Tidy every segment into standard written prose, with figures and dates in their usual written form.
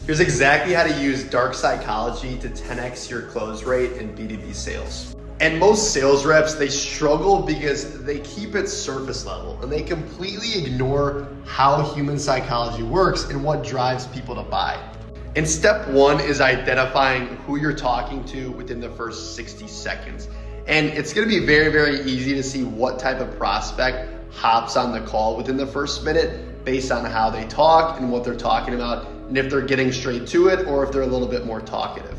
Here's exactly how to use dark psychology to 10x your close rate in B2B sales. And most sales reps, they struggle because they keep it surface level and they completely ignore how human psychology works and what drives people to buy. And step one is identifying who you're talking to within the first 60 seconds. And it's gonna be very, very easy to see what type of prospect hops on the call within the first minute based on how they talk and what they're talking about, and if they're getting straight to it or if they're a little bit more talkative.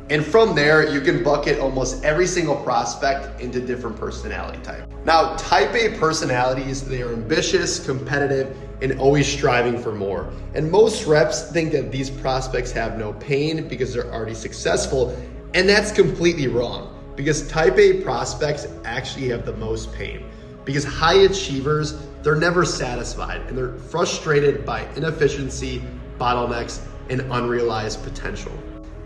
And from there, you can bucket almost every single prospect into different personality types. Now, type A personalities, they are ambitious, competitive, and always striving for more. And most reps think that these prospects have no pain because they're already successful, and that's completely wrong, because type A prospects actually have the most pain. Because high achievers, they're never satisfied and they're frustrated by inefficiency, bottlenecks, and unrealized potential.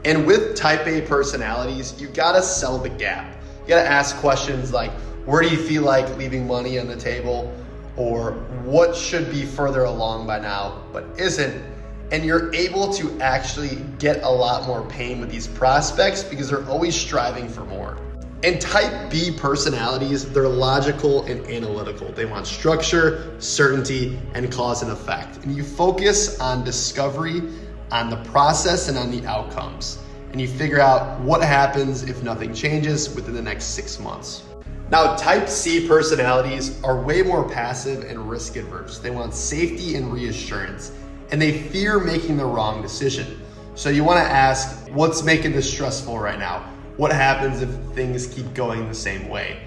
And with type A personalities, you gotta sell the gap. You gotta ask questions like, where do you feel like leaving money on the table? Or what should be further along by now, but isn't? And you're able to actually get a lot more pain with these prospects because they're always striving for more. And type B personalities, they're logical and analytical. They want structure, certainty, and cause and effect. And you focus on discovery, on the process, and on the outcomes. And you figure out what happens if nothing changes within the next 6 months. Now, type C personalities are way more passive and risk adverse. They want safety and reassurance, and they fear making the wrong decision. So you wanna ask, what's making this stressful right now? What happens if things keep going the same way?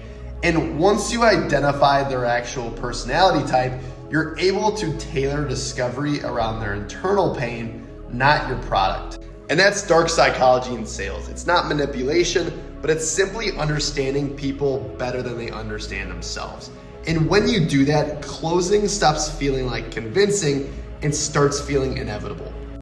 And once you identify their actual personality type, you're able to tailor discovery around their internal pain, not your product. And that's dark psychology in sales. It's not manipulation, but it's simply understanding people better than they understand themselves. And when you do that, closing stops feeling like convincing and starts feeling inevitable.